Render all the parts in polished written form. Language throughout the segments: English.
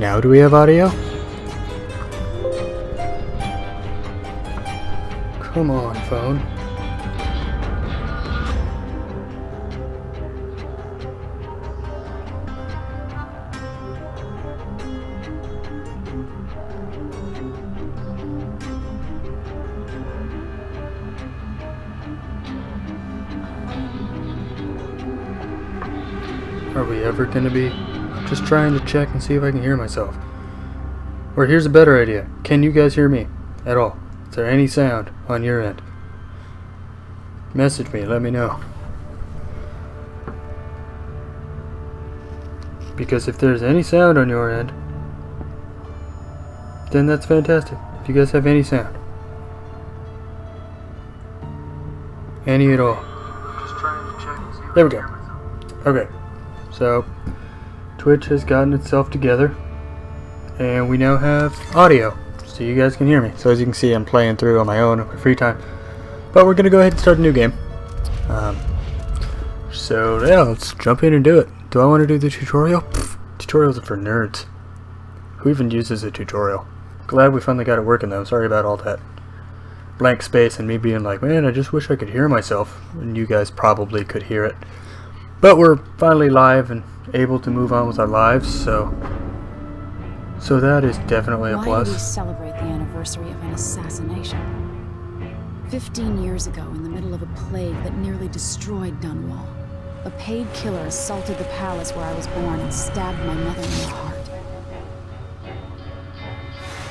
Now do we have audio? Come on, phone. Are we ever gonna be? I'm just trying to check and see if I can hear myself. Or here's a better idea. Can you guys hear me at all? Is there any sound on your end? Message me, let me know. Because if there's any sound on your end, then that's fantastic. If you guys have any sound. Any at all. Just trying to check and see if There we I go. can hear myself. Okay. So, Twitch has gotten itself together. And we now have audio. So you guys can hear me. So as you can see, I'm playing through on my own in my free time. But we're going to go ahead and start a new game. So yeah, let's jump in and do it. Do I want to do the tutorial? Pfft, tutorials are for nerds. Who even uses a tutorial? Glad we finally got it working though. Sorry about all that blank space and me being like, man, I just wish I could hear myself. And you guys probably could hear it. But we're finally live and able to move on with our lives, so that is definitely a Why plus. do we celebrate the anniversary of an assassination? 15 years ago, in the middle of a plague that nearly destroyed Dunwall, a paid killer assaulted the palace where I was born and stabbed my mother in the heart.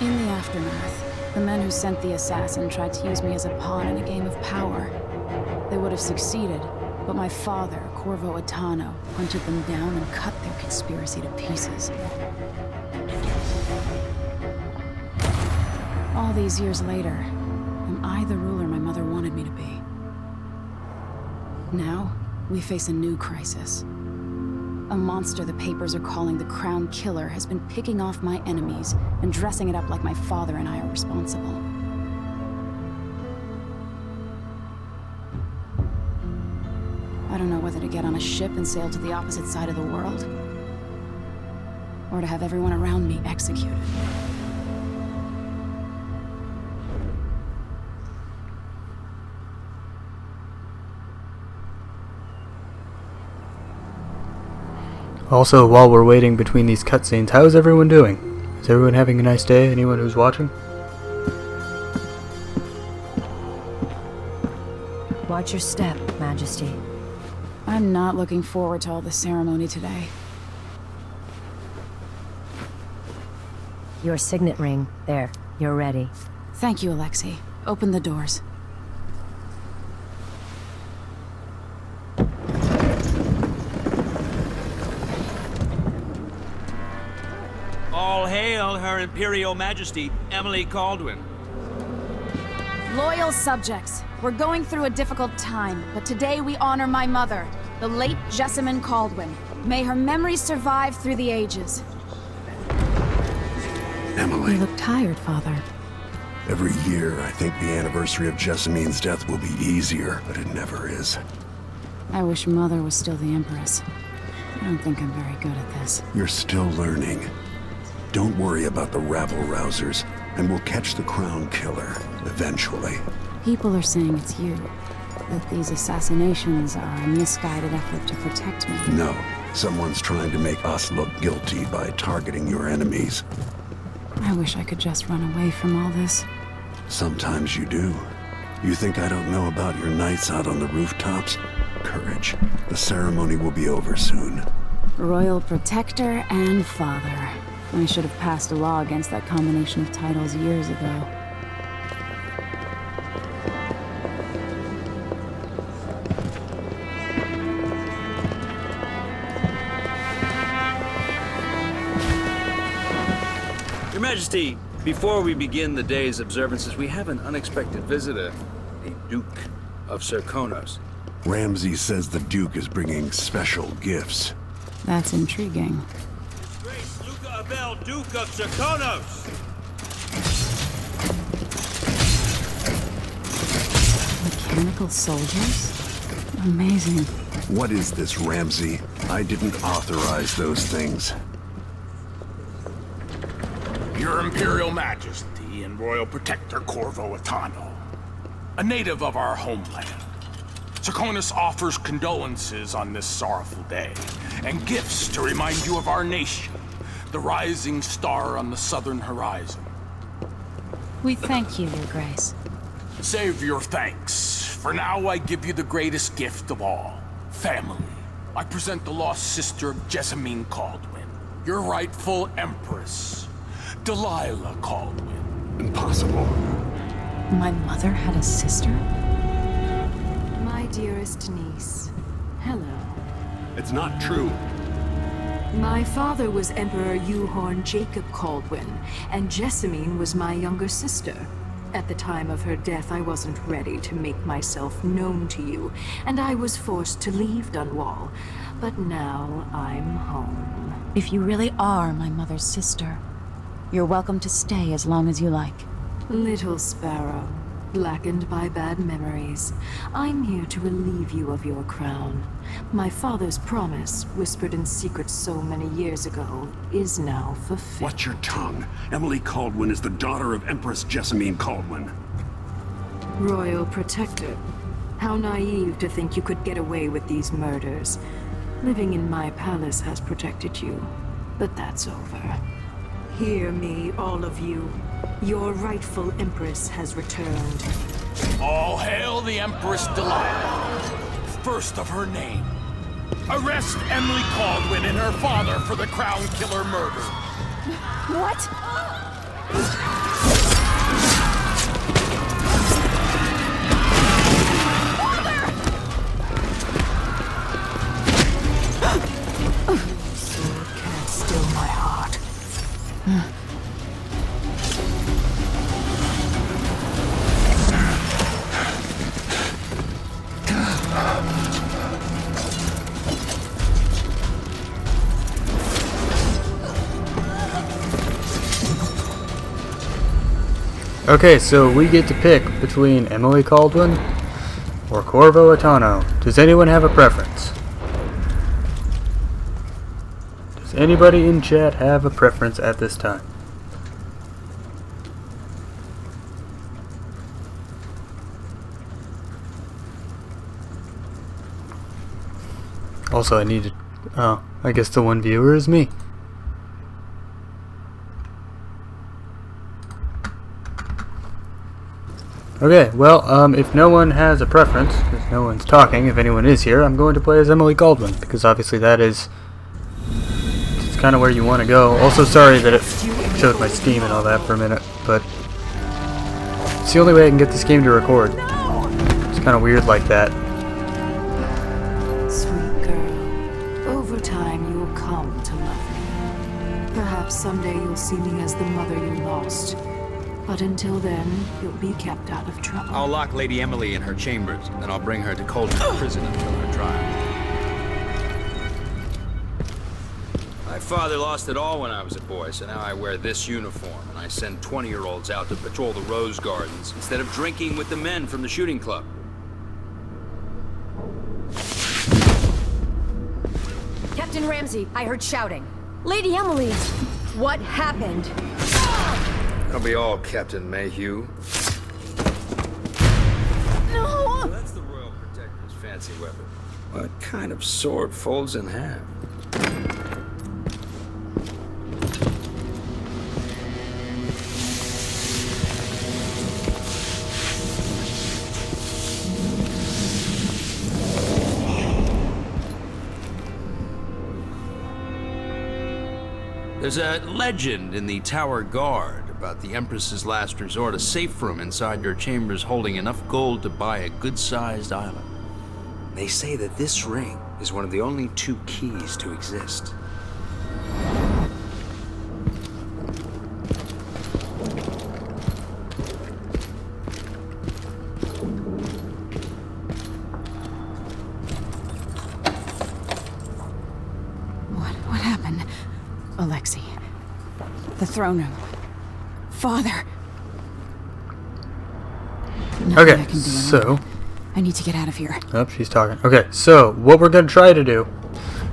In the aftermath, the men who sent the assassin tried to use me as a pawn in a game of power. They would have succeeded, but my father, Corvo Atano, hunted them down and cut their conspiracy to pieces. All these years later, am I the ruler my mother wanted me to be? Now, we face a new crisis. A monster the papers are calling the Crown Killer has been picking off my enemies and dressing it up like my father and I are responsible. I don't know whether to get on a ship and sail to the opposite side of the world, or to have everyone around me executed. Also, while we're waiting between these cutscenes, how is everyone doing? Is everyone having a nice day? Anyone who's watching? Watch your step, Majesty. I'm not looking forward to all the ceremony today. Your signet ring. There. You're ready. Thank you, Alexei. Open the doors. All hail Her Imperial Majesty, Emily Caldwin. Loyal subjects, we're going through a difficult time, but today we honor my mother, the late Jessamine Caldwin. May her memory survive through the ages. Emily, You look tired, Father. every year I think the anniversary of Jessamine's death will be easier, but it never is. I wish Mother was still the Empress. I don't think I'm very good at this. You're still learning. Don't worry about the rabble-rousers, and we'll catch the Crown Killer, eventually. People are saying it's you. That these assassinations are a misguided effort to protect me. No, someone's trying to make us look guilty by targeting your enemies. I wish I could just run away from all this. Sometimes you do. You think I don't know about your nights out on the rooftops? Courage. The ceremony will be over soon. Royal Protector and Father. I should have passed a law against that combination of titles years ago. Your Majesty, before we begin the day's observances, we have an unexpected visitor, the Duke of Serkonos. Ramsay says the Duke is bringing special gifts. That's intriguing. Grace Luca Abel, Duke of Serkonos! Mechanical soldiers? Amazing. What is this, Ramsay? I didn't authorize those things. Your Imperial Majesty and Royal Protector Corvo Attano, a native of our homeland. Serkonis offers condolences on this sorrowful day, and gifts to remind you of our nation, the rising star on the southern horizon. We thank you, Your Grace. Save your thanks. For now, I give you the greatest gift of all, family. I present the lost sister of Jessamine Caldwin, your rightful empress, Delilah Caldwin. Impossible. My mother had a sister? My dearest niece, hello. It's not true. My father was Emperor Euhorn Jacob Caldwin, and Jessamine was my younger sister. At the time of her death, I wasn't ready to make myself known to you, and I was forced to leave Dunwall. But now I'm home. If you really are my mother's sister, you're welcome to stay as long as you like. Little sparrow, blackened by bad memories, I'm here to relieve you of your crown. My father's promise, whispered in secret so many years ago, is now fulfilled. Watch your tongue. Emily Caldwin is the daughter of Empress Jessamine Caldwin. Royal Protector. How naive to think you could get away with these murders. Living in my palace has protected you, but that's over. Hear me, all of you. Your rightful Empress has returned. All hail the Empress Delilah, first of her name. Arrest Emily Caldwin and her father for the Crown Killer murder. What? Sword can't still my heart. Okay, so we get to pick between Emily Caldwin or Corvo Attano. Does anyone have a preference? Does anybody in chat have a preference at this time? Also, I needed... Oh, I guess the one viewer is me. Okay, well, if no one has a preference, because no one's talking, if anyone is here, I'm going to play as Emily Caldwin, because obviously that is... It's kind of where you want to go. Also, sorry that it showed my Steam and all that for a minute, but... It's the only way I can get this game to record. It's kind of weird like that. Sweet girl, over time you'll come to love me. Perhaps someday you'll see me as the mother you lost. But until then, you'll be kept out of trouble. I'll lock Lady Emily in her chambers, then I'll bring her to Coldridge Prison until her trial. My father lost it all when I was a boy, so now I wear this uniform, and I send 20-year-olds out to patrol the Rose Gardens instead of drinking with the men from the shooting club. Captain Ramsey, I heard shouting. Lady Emily, what happened? That'll be all, Captain Mayhew. No! That's the Royal Protector's fancy weapon. What kind of sword folds in half? There's a legend in the Tower Guard about the Empress's last resort, a safe room inside your chambers holding enough gold to buy a good-sized island. They say that this ring is one of the only 2 keys to exist. What happened? Alexei. The throne room. Father. Nothing I Okay, can do so... anymore. I need to get out of here. Oh, she's talking. Okay, so what we're going to try to do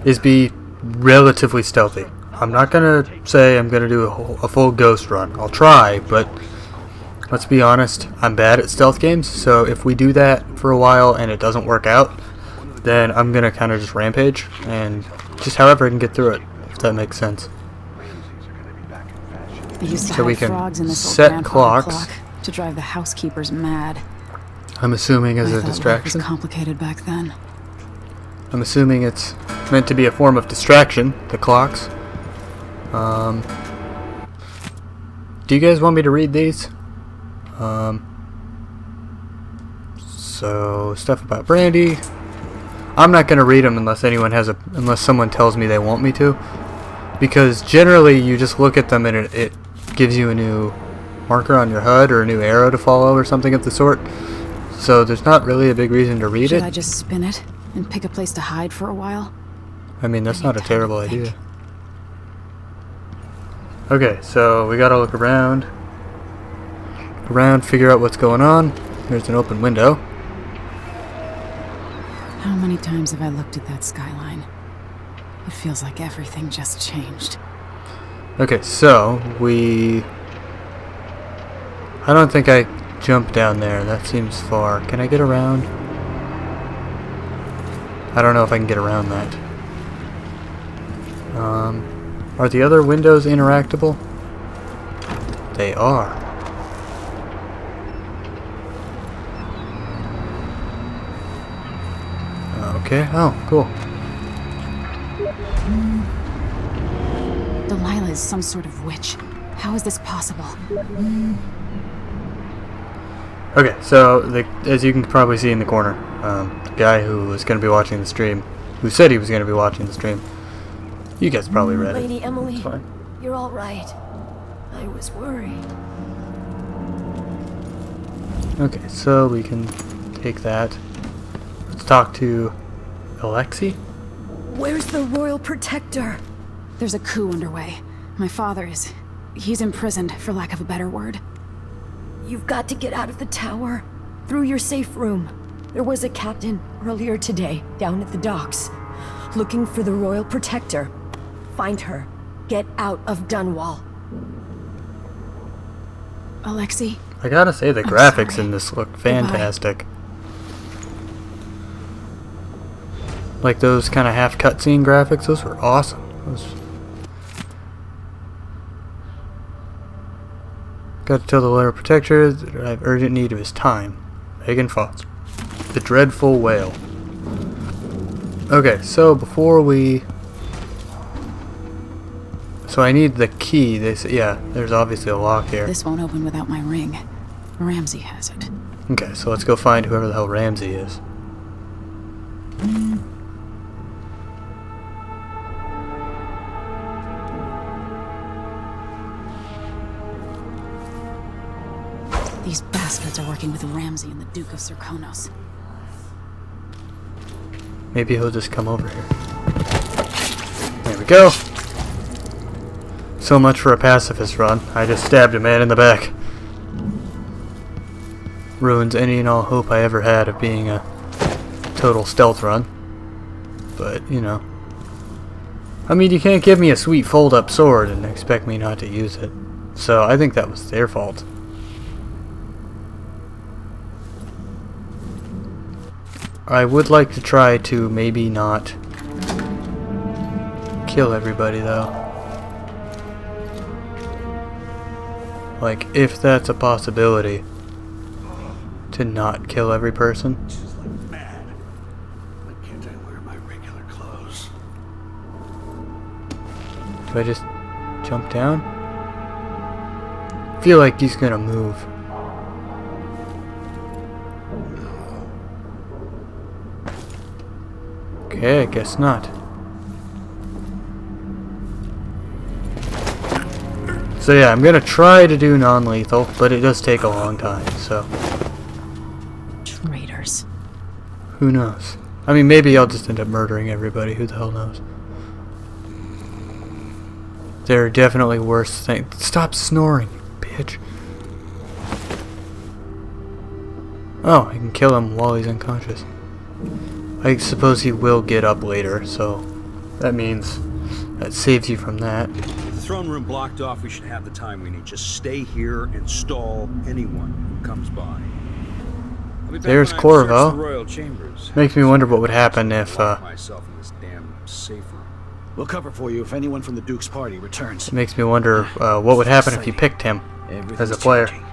is be relatively stealthy. I'm not gonna say I'm gonna do a full ghost run. I'll try, but let's be honest, I'm bad at stealth games, so if we do that for a while and it doesn't work out, then I'm gonna kind of just rampage, and just however I can get through it, if that makes sense. They used to So we hide can frogs in this old set grandfather clocks. clock to drive the housekeepers mad. I'm assuming as I a thought life distraction. was complicated back then. I'm assuming it's meant to be a form of distraction, the clocks. Do you guys want me to read these? So stuff about Brandy. I'm not gonna read them unless unless someone tells me they want me to, because generally you just look at them and it gives you a new marker on your HUD or a new arrow to follow or something of the sort. So there's not really a big reason to read Should it. I just spin it and pick a place to hide for a while? I mean, that's I not a need time to terrible think. idea. Okay, so we gotta look around. Figure out what's going on. There's an open window. How many times have I looked at that skyline? It feels like everything just changed. Okay, so I don't think I jumped down there. That seems far. Can I get around? I don't know if I can get around that. Are the other windows interactable? They are. Okay, oh, cool. Delilah is some sort of witch. How is this possible? Okay, so as you can probably see in the corner, the guy who was going to be watching the stream, who said he was going to be watching the stream, you guys probably read it. Lady Emily, It's fine. you're all right. I was worried. Okay, so we can take that. Let's talk to Alexei. Where's the Royal Protector? There's a coup underway. My father is... he's imprisoned, for lack of a better word. You've got to get out of the tower. Through your safe room. There was a captain earlier today, down at the docks, looking for the Royal Protector. Find her. Get out of Dunwall. Alexei? I gotta say, the I'm graphics sorry. in this look fantastic. Like those kind of half cutscene graphics, those were awesome. Got to tell the Royal Protector that I have urgent need of his time. Megan Foster. The Dreadful Whale. Okay, so before we... So I need the key. Yeah, there's obviously a lock here. This won't open without my ring. Ramsey has it. Okay, so let's go find whoever the hell Ramsey is. These bastards are working with Ramsey and the Duke of Serkonos. Maybe he'll just come over here. There we go. So much for a pacifist run. I just stabbed a man in the back. Ruins any and all hope I ever had of being a total stealth run. But, you know. I mean, you can't give me a sweet fold-up sword and expect me not to use it. So I think that was their fault. I would like to try to maybe not kill everybody, though. Like, if that's a possibility, to not kill every person. Just like mad. Why can't I wear my regular clothes? Do I just jump down? I feel like he's gonna move. Okay, I guess not. So yeah, I'm gonna try to do non-lethal, but it does take a long time, so Traitors. who knows? I mean, maybe I'll just end up murdering everybody, who the hell knows? There are definitely worse things. Stop snoring, bitch. Oh, I can kill him while he's unconscious. I suppose he will get up later, so that means That saves you from that. With the throne room blocked off, we should have the time we need. Just stay here and stall anyone who comes by. I'll be back There's when I've searched Corvo. the royal chambers. Makes me wonder what would happen if, myself in this damn safe room. We'll cover for you if anyone from the Duke's party returns. it makes me wonder what would happen if you picked him as a player. Changing.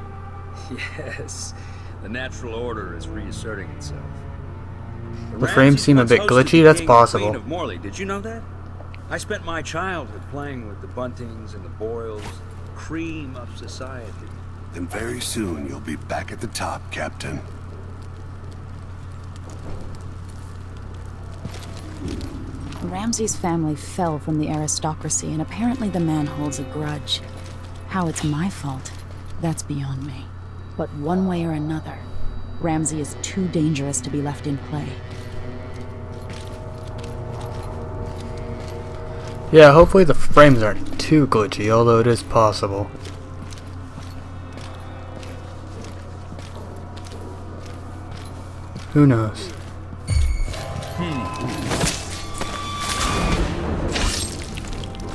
Yes, the natural order is reasserting itself. The frames seem a bit glitchy, that's possible. Of Morley, did you know that? I spent my childhood playing with the Buntings and the Boyles, cream of society. Then very soon you'll be back at the top, Captain. Ramsay's family fell from the aristocracy, and apparently the man holds a grudge. How it's my fault, that's beyond me. But one way or another, Ramsay is too dangerous to be left in play. Yeah, hopefully the frames aren't too glitchy, although it is possible. Who knows?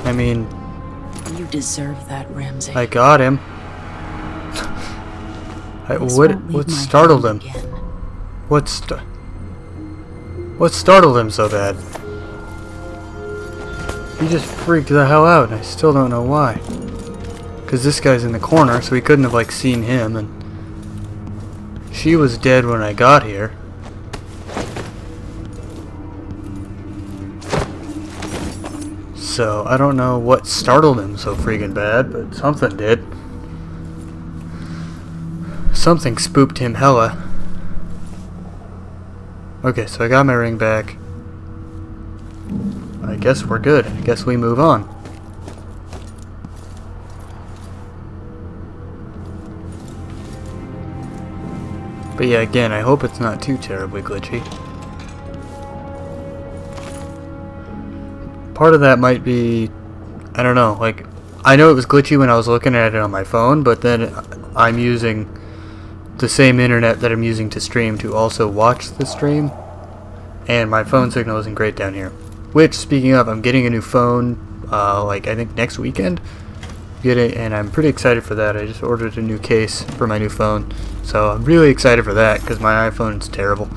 I mean, You deserve that, Ramsay. I got him. This won't leave What my startled hand him? again. What startled him so bad? He just freaked the hell out, and I still don't know why. Because this guy's in the corner, so he couldn't have, like, seen him, and she was dead when I got here. So, I don't know what startled him so freaking bad, but something did. Something spooked him hella. Okay, so I got my ring back. I guess we're good. I guess we move on. But yeah, again, I hope it's not too terribly glitchy. Part of that might be, I don't know, like, I know it was glitchy when I was looking at it on my phone, but then I'm using the same internet that I'm using to stream to also watch the stream, and my phone signal isn't great down here. Which, speaking of, I'm getting a new phone, like, I think next weekend, and I'm pretty excited for that. I just ordered a new case for my new phone, so I'm really excited for that, because my iPhone's terrible.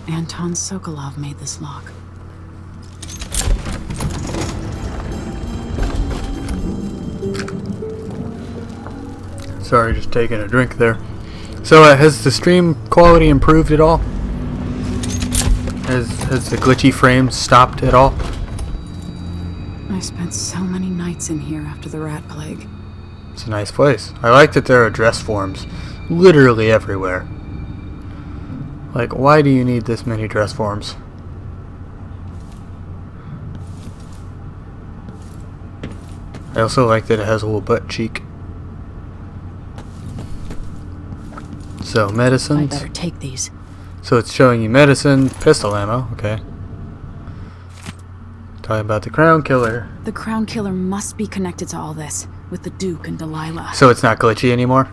Anton Sokolov made this lock. Sorry, just taking a drink there. So, has the stream quality improved at all? Has the glitchy frames stopped at all? I spent so many nights in here after the rat plague. It's a nice place. I like that there are address forms literally everywhere. Like, why do you need this many address forms? I also like that it has a little butt cheek. So, I medicines. better take these. So it's showing you medicine, pistol ammo, okay. Talking about the Crown Killer. The Crown Killer must be connected to all this, with the Duke and Delilah. So it's not glitchy anymore?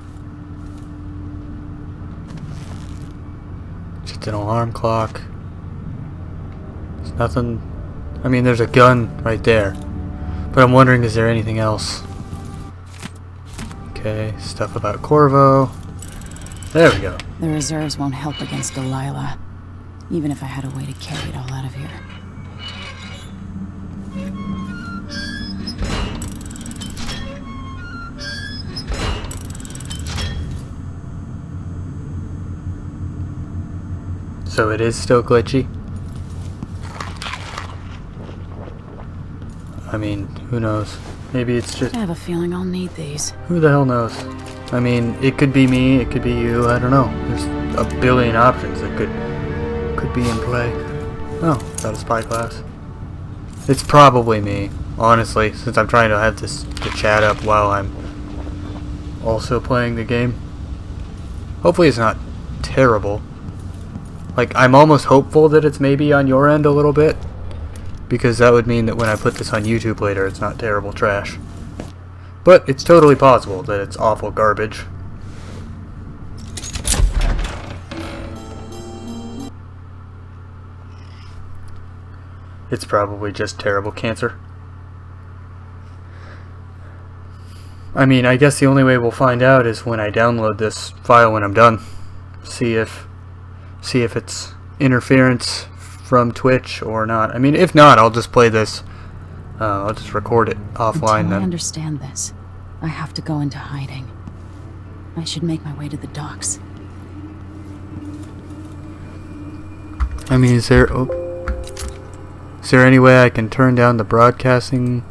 Just an alarm clock. There's nothing. I mean, there's a gun right there. But I'm wondering, is there anything else? Okay, stuff about Corvo. There we go. The reserves won't help against Delilah, even if I had a way to carry it all out of here. So it is still glitchy? I mean, who knows? Maybe it's just... I have a feeling I'll need these. Who the hell knows? I mean, it could be me, it could be you, I don't know. There's a billion options that could be in play. Oh, got a spy class. It's probably me, honestly, since I'm trying to have the chat up while I'm also playing the game. Hopefully it's not terrible. Like, I'm almost hopeful that it's maybe on your end a little bit, because that would mean that when I put this on YouTube later, it's not terrible trash. But it's totally possible that it's awful garbage. It's probably just terrible cancer. I mean, I guess the only way we'll find out is when I download this file when I'm done. See if it's interference from Twitch or not. I mean, if not, I'll just play this. I'll just record it offline Until I then. understand this, I have to go into hiding. I should make my way to the docks. I mean, is there any way I can turn down the broadcasting?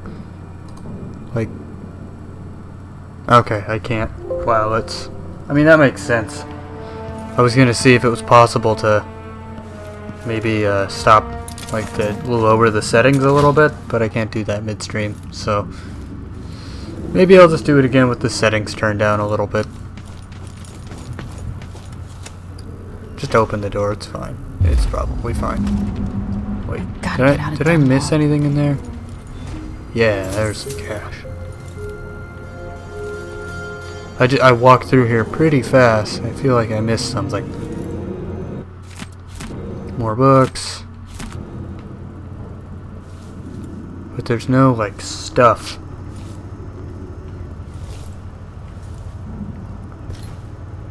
Like, okay, I can't. Wow, I mean, that makes sense. I was gonna see if it was possible to maybe stop, like, lower the settings a little bit, but I can't do that midstream, so maybe I'll just do it again with the settings turned down a little bit. Just open the door, it's fine. It's probably fine. Wait, did I miss anything in there? Yeah, there's some cash. I walked through here pretty fast. I feel like I missed something. More books. But there's no, like, stuff.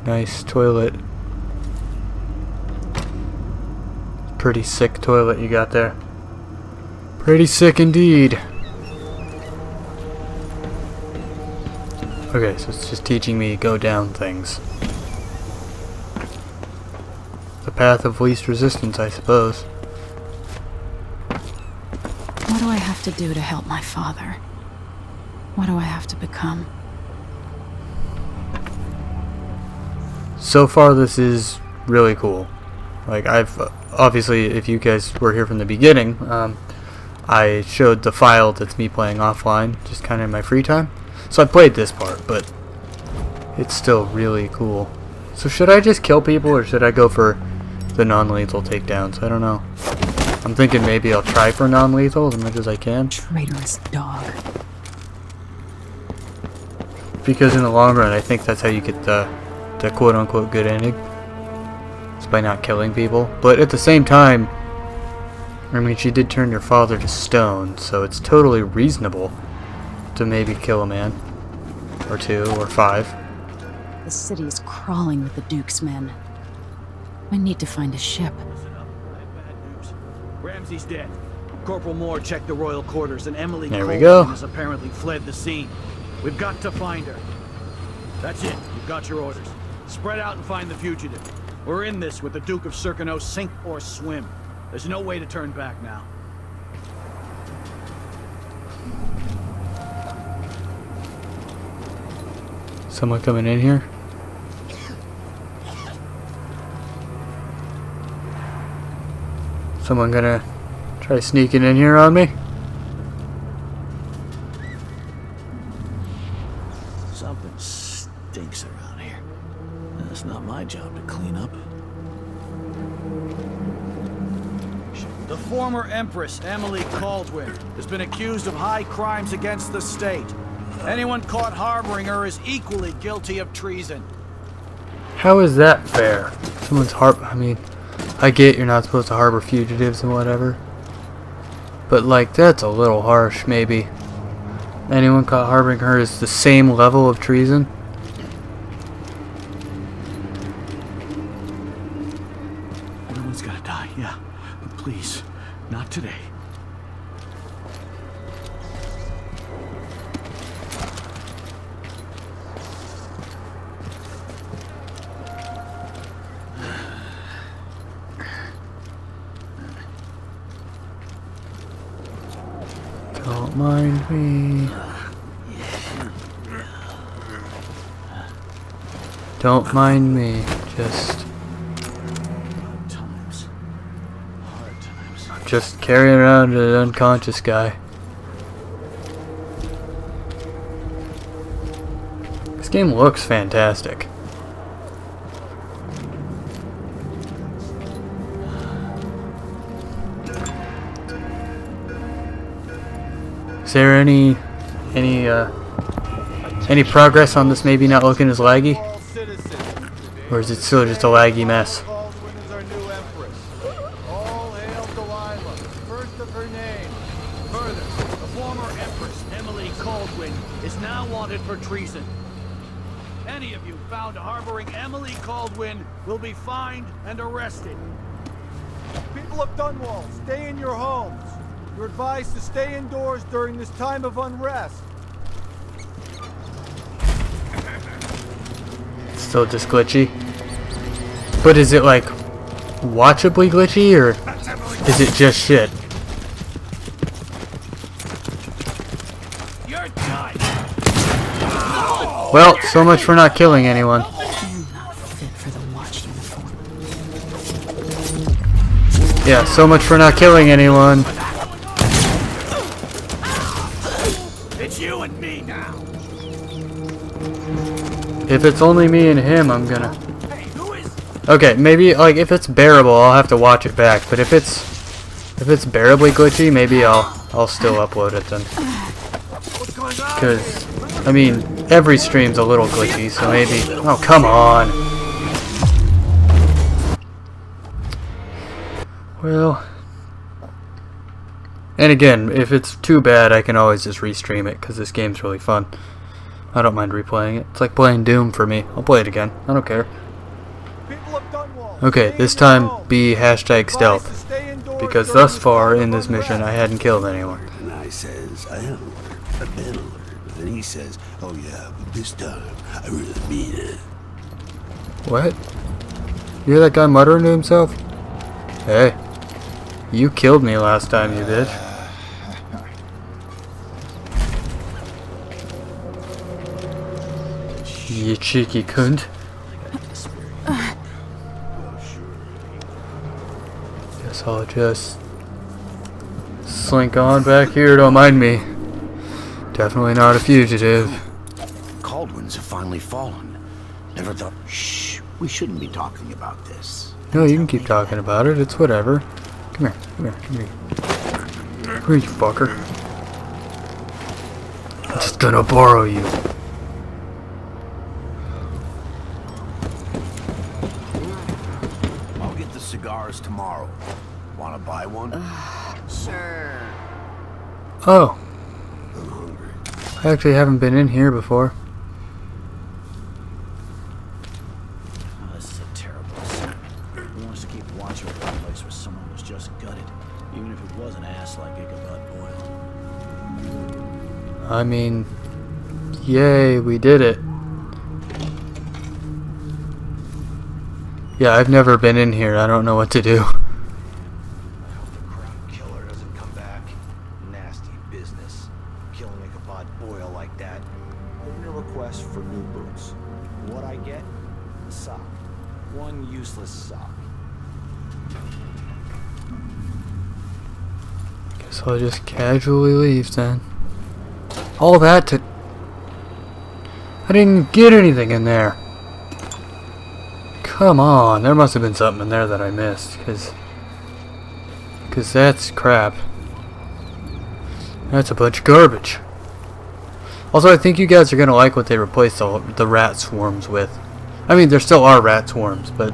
Nice toilet. Pretty sick toilet you got there. Pretty sick indeed. Okay, so it's just teaching me to go down things. The path of least resistance, I suppose. What do I have to do to help my father? What do I have to become? So far, this is really cool. Like, I've obviously, if you guys were here from the beginning, I showed the file that's me playing offline, just kind of in my free time. So I played this part, but it's still really cool. So should I just kill people, or should I go for the non-lethal takedowns? I don't know. I'm thinking maybe I'll try for non-lethal as much as I can. Traitorous dog. Because in the long run, I think that's how you get the quote-unquote good ending. It's by not killing people. But at the same time, I mean, she did turn your father to stone, so it's totally reasonable to maybe kill a man. Or two, or five. The city is crawling with the Duke's men. I need to find a ship. Ramsey's dead. Corporal Moore checked the royal quarters, and Emily There we Colvin go. has apparently fled the scene. We've got to find her. That's it. You've got your orders. Spread out and find the fugitive. We're in this with the Duke of Circano, sink or swim. There's no way to turn back now. Someone coming in here? Someone gonna try sneaking in here on me? Something stinks around here. That's not my job to clean up. The former Empress, Emily Caldwin, has been accused of high crimes against the state. Anyone caught harboring her is equally guilty of treason. How is that fair? Someone's I mean, I get you're not supposed to harbor fugitives and whatever. But, like, that's a little harsh, maybe. Anyone caught harboring her is the same level of treason? Everyone's gotta die, yeah. But please, not today. Don't mind me. Don't mind me. Just Hard times. Just carrying around an unconscious guy. This game looks fantastic. Is there any progress on this maybe not looking as laggy? Or is it still just a laggy mess? Empress. All hail Delilah, first of her name. Further, the former Empress, Emily Caldwin, is now wanted for treason. Any of you found harboring Emily Caldwin will be fined and arrested. People of Dunwall, stay in your homes. You're advised to stay indoors during this time of unrest. Still just glitchy. But is it like watchably glitchy, or is it just shit? You're done. Well, so much for not killing anyone. Not fit for the watch uniform. Yeah, so much for not killing anyone. It's you and me now. If it's only me and him, I'm gonna... Hey, who is... Okay, maybe, like, if it's bearable, I'll have to watch it back. But if it's bearably glitchy, maybe I'll still upload it then. What's going on? Because, I mean, every stream's a little glitchy, so maybe... Oh, come on! Well... And again, if it's too bad, I can always just restream it, because this game's really fun. I don't mind replaying it. It's like playing Doom for me. I'll play it again. I don't care. Okay, this time be hashtag stealth. Because thus far in this mission, I hadn't killed anyone. And I says, I am alert. I've been alert. But then he says, oh yeah, but this time, I really mean it. What? You hear that guy muttering to himself? Hey. You killed me last time, you bitch. You cheeky cunt. Guess I'll just slink on back here, don't mind me. Definitely not a fugitive. Caldwins have finally fallen. Never thought... Shh, we shouldn't be talking about this. No, you can keep talking about it, it's whatever. Come here, come here, come here. Come here, you fucker. I'm just gonna borrow you. I'll get the cigars tomorrow. Wanna buy one? Sure. Oh. I actually haven't been in here before. Oh, this is a terrible assignment. Who wants to keep watch over a place where someone was just gutted, even if it was an ass like Ichabod Boyle? I mean, yay, we did it. Yeah, I've never been in here. I don't know what to do. I hope the crowd killer doesn't come back. Nasty business. Killing Ichabod Boyle like that. Put in a request for new boots. What I get? A sock. One useless sock. Guess I'll just casually leave then. All that to... I didn't get anything in there. Come on, there must have been something in there that I missed, cause that's crap. That's a bunch of garbage. Also, I think you guys are gonna like what they replaced the rat swarms with. I mean, there still are rat swarms, but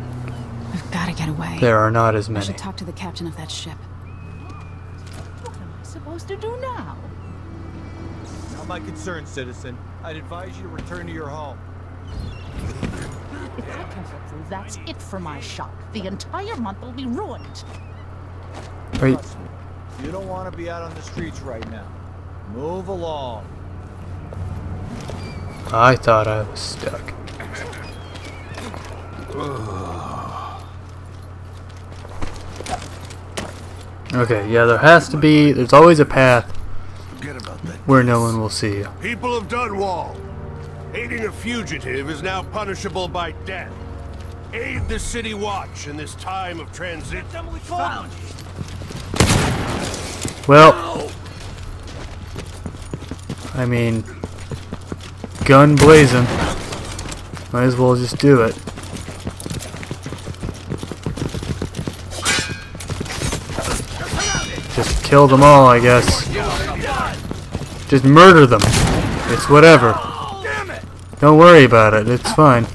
We've got to get away. there are not as I many. should talk to the captain of that ship. What am I supposed to do now? Not my concern, citizen. I'd advise you to return to your home. If I can get through, that's it for my shop. The entire month will be ruined. Wait, Trust me, you don't want to be out on the streets right now. Move along. I thought I was stuck. Okay, yeah, there's always a path Forget about that. where no one will see you. People of Dunwall, aiding a fugitive is now punishable by death. Aid the city watch in this time of transit. Found you. Well, I mean, gun blazing. Might as well just do it. Just kill them all, I guess. Just murder them. It's whatever. Don't worry about it, it's fine.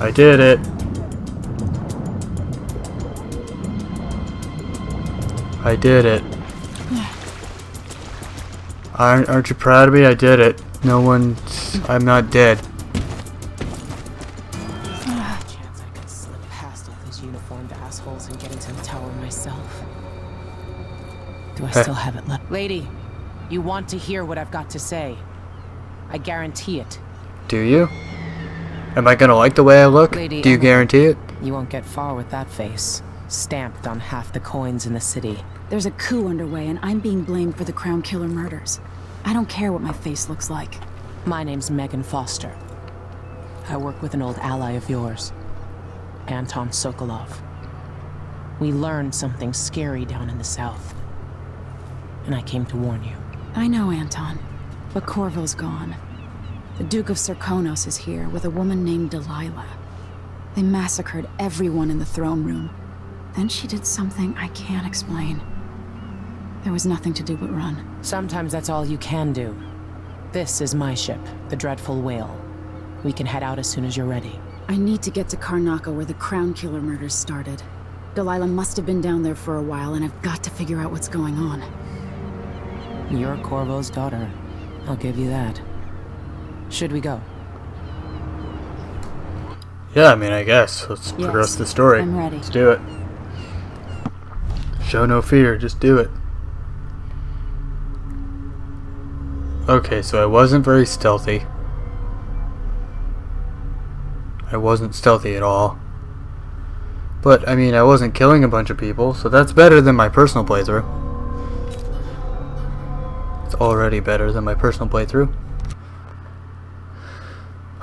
I did it. I did it. Aren't you proud of me? I did it. No one... I'm not dead. Chance I could slip past all those uniformed assholes and get into the tower myself. Do I still have it left? Lady, you want to hear what I've got to say. I guarantee it. Do you? Am I gonna like the way I look? Lady Do you Emily, guarantee it? You won't get far with that face. Stamped on half the coins in the city. There's a coup underway, and I'm being blamed for the Crown Killer murders. I don't care what my face looks like. My name's Megan Foster. I work with an old ally of yours, Anton Sokolov. We learned something scary down in the south, and I came to warn you. I know, Anton, but Corvo's gone. The Duke of Serkonos is here with a woman named Delilah. They massacred everyone in the throne room. Then she did something I can't explain. There was nothing to do but run. Sometimes that's all you can do. This is my ship, the Dreadful Whale. We can head out as soon as you're ready. I need to get to Karnaca where the Crown Killer murders started. Delilah must have been down there for a while, and I've got to figure out what's going on. You're Corvo's daughter. I'll give you that. Should we go? Yeah, I mean, I guess. Let's progress the story. I'm ready. Let's do it. Show no fear, just do it. Okay, so I wasn't very stealthy. I wasn't stealthy at all. But, I mean, I wasn't killing a bunch of people, so that's better than my personal playthrough. It's already better than my personal playthrough.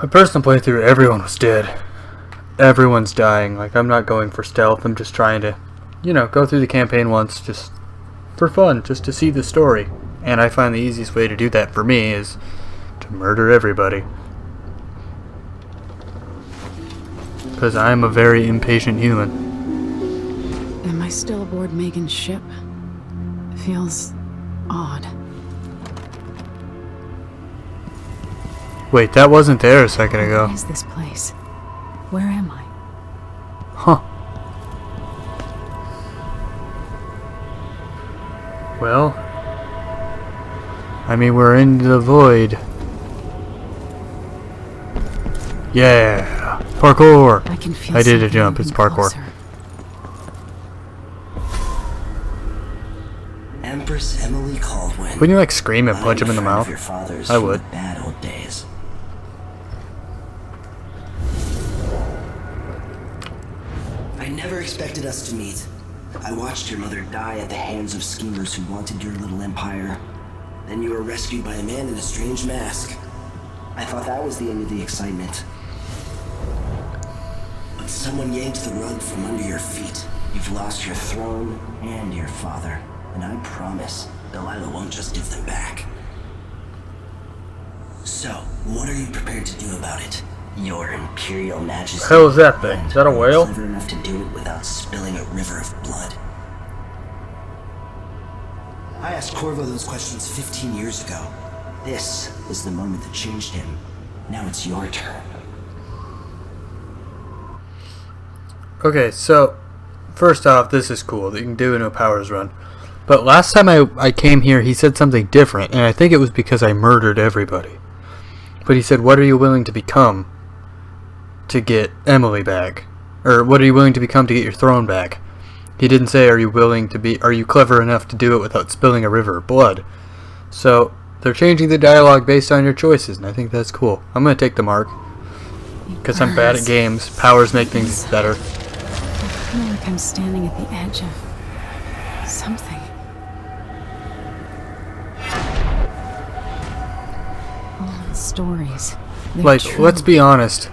My personal playthrough, everyone was dead. Everyone's dying. Like, I'm not going for stealth. I'm just trying to, you know, go through the campaign once just for fun, just to see the story. And I find the easiest way to do that for me is to murder everybody. Because I'm a very impatient human. Am I still aboard Megan's ship? Feels odd. Wait, that wasn't there a second ago. What is this place? Where am I? Huh. Well, I mean, we're in the void. Yeah! Parkour! I can feel I did a something jump, it's moving parkour. closer. Empress Emily Caldwin. Wouldn't you like scream and punch him in the mouth? Your father's I would. from the bad old days. I never expected us to meet. I watched your mother die at the hands of schemers who wanted your little empire. Then you were rescued by a man in a strange mask. I thought that was the end of the excitement. But someone yanked the rug from under your feet. You've lost your throne and your father. And I promise, Delilah won't just give them back. So, what are you prepared to do about it? Your Imperial Majesty. Hell is that thing? Is that a whale? Clever enough to do it without spilling a river of blood. I asked Corvo those questions 15 years ago. This is the moment that changed him. Now it's your turn. Okay, so first off, this is cool that you can do a no powers run. But last time I came here, he said something different, and I think it was because I murdered everybody. But he said, what are you willing to become to get Emily back? Or what are you willing to become to get your throne back? He didn't say, are you clever enough to do it without spilling a river of blood? So, they're changing the dialogue based on your choices, and I think that's cool. I'm going to take the mark. Because I'm bad at games. Powers make things better. I feel like I'm standing at the edge of something. All the stories. Like, let's be honest.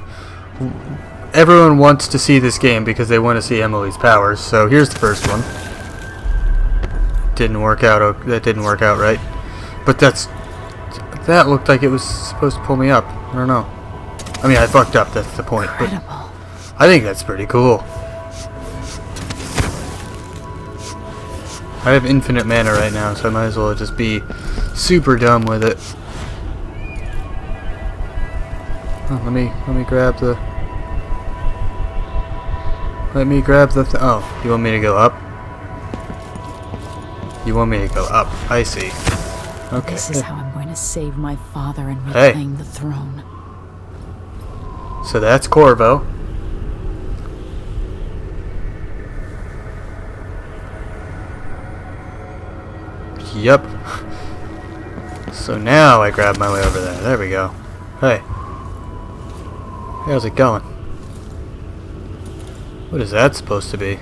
Everyone wants to see this game because they want to see Emily's powers. So here's the first one. Didn't work out. That didn't work out right. But that looked like it was supposed to pull me up. I don't know. I mean, I fucked up. That's the point. But I think that's pretty cool. I have infinite mana right now, so I might as well just be super dumb with it. Oh, let me grab the. Oh, you want me to go up? You want me to go up? I see. Okay. This is how I'm going to save my father and reclaim the throne. So that's Corvo. Yep. So now I grab my way over there. There we go. Hey. How's it going? What is that supposed to be?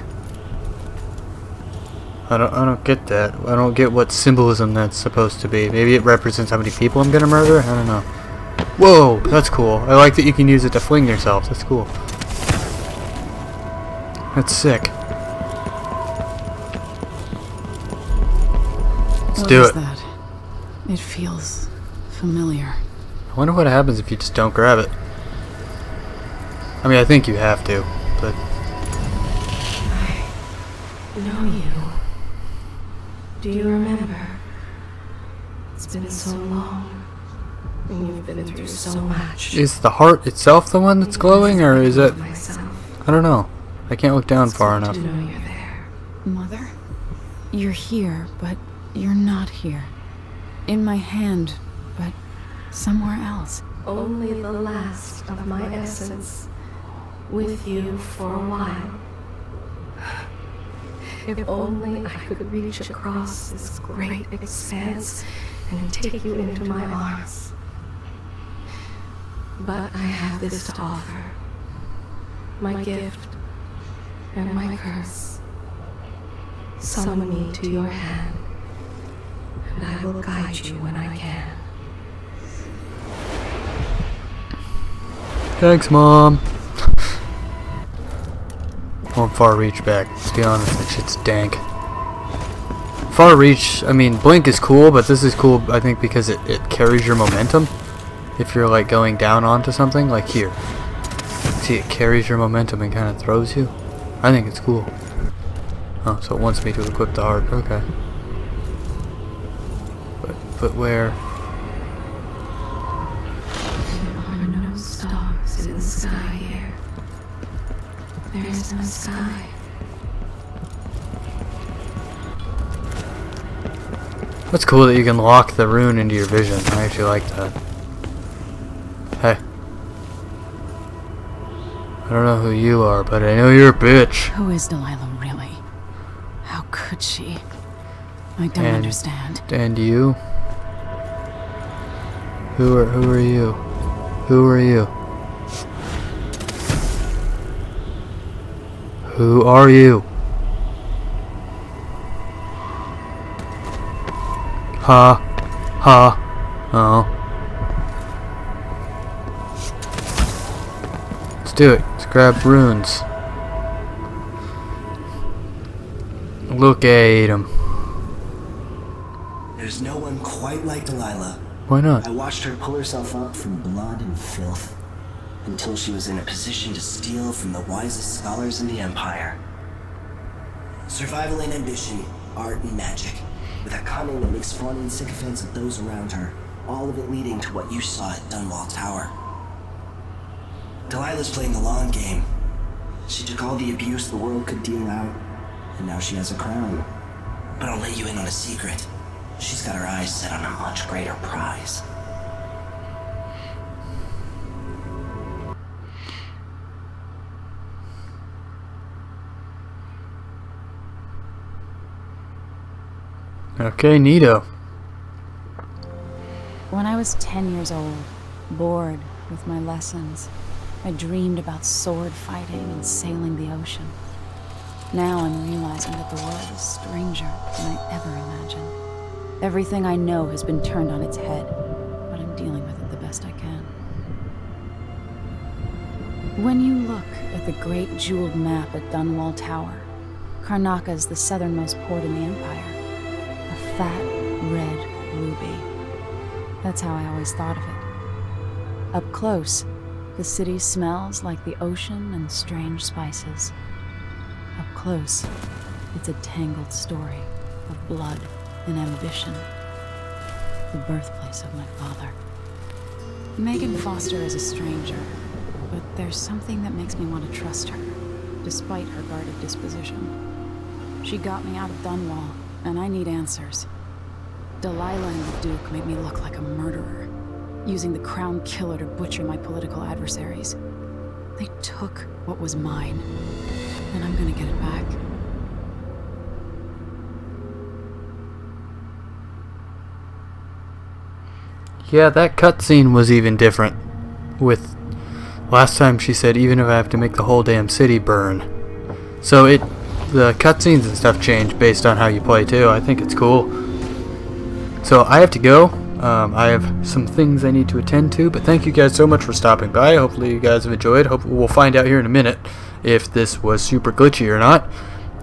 I don't get that. I don't get what symbolism that's supposed to be. Maybe it represents how many people I'm gonna murder? I don't know. Whoa, that's cool. I like that you can use it to fling yourself. That's cool. That's sick. Let's do it. What is that? It feels familiar. I wonder what happens if you just don't grab it. I mean, I think you have to, but... I know you. Do you remember? It's been so long, and you've been through so much. Is the heart itself the one that's glowing, or is it... I don't know. I can't look down far enough. Mother? You're here, but you're not here. In my hand, but somewhere else. Only the last of my essence. With you for a while. If only I could reach across this great expanse and take you into my arms. But I have this to offer. My gift and my curse. Summon me to your hand, and I will guide you when I can. Thanks, Mom. I want Far Reach back. Let's be honest, that shit's dank. Far Reach, I mean, Blink is cool, but this is cool, I think, because it carries your momentum. If you're, like, going down onto something, like here. See, it carries your momentum and kind of throws you. I think it's cool. Oh, so it wants me to equip the heart. Okay. But where? There are no stars in the sky here. There is no sky. That's cool that you can lock the rune into your vision. I actually like that. Hey. I don't know who you are, but I know you're a bitch. Who is Delilah really? How could she? I don't understand. And you? Who are you? Who are you? Who are you? Ha. Ha. Oh. Let's do it. Let's grab runes. Look at him. There's no one quite like Delilah. Why not? I watched her pull herself up from blood and filth until she was in a position to steal from the wisest scholars in the Empire. Survival and ambition, art and magic, with a cunning that makes fun and sycophants of those around her, all of it leading to what you saw at Dunwall Tower. Delilah's playing the long game. She took all the abuse the world could deal out, and now she has a crown. But I'll let you in on a secret. She's got her eyes set on a much greater prize. Okay, neato. When I was 10 years old, bored with my lessons, I dreamed about sword fighting and sailing the ocean. Now I'm realizing that the world is stranger than I ever imagined. Everything I know has been turned on its head, but I'm dealing with it the best I can. When you look at the great jeweled map at Dunwall Tower, Karnaca is the southernmost port in the Empire. A fat, red ruby. That's how I always thought of it. Up close, the city smells like the ocean and strange spices. Up close, it's a tangled story of blood and ambition. The birthplace of my father. Megan Foster is a stranger, but there's something that makes me want to trust her, despite her guarded disposition. She got me out of Dunwall, And I need answers. Delilah and the Duke made me look like a murderer, using the Crown Killer to butcher my political adversaries. They took what was mine, and I'm gonna get it back. Yeah, that cutscene was even different. With last time she said, even if I have to make the whole damn city burn. So the cutscenes and stuff change based on how you play too. I think it's cool. So I have to go. I have some things I need to attend to, but thank you guys so much for stopping by. Hopefully you guys have enjoyed. Hopefully we'll find out here in a minute if this was super glitchy or not.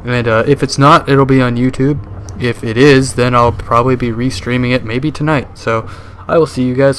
And if it's not, it'll be on YouTube. If it is, then I'll probably be restreaming it maybe tonight. So I will see you guys later.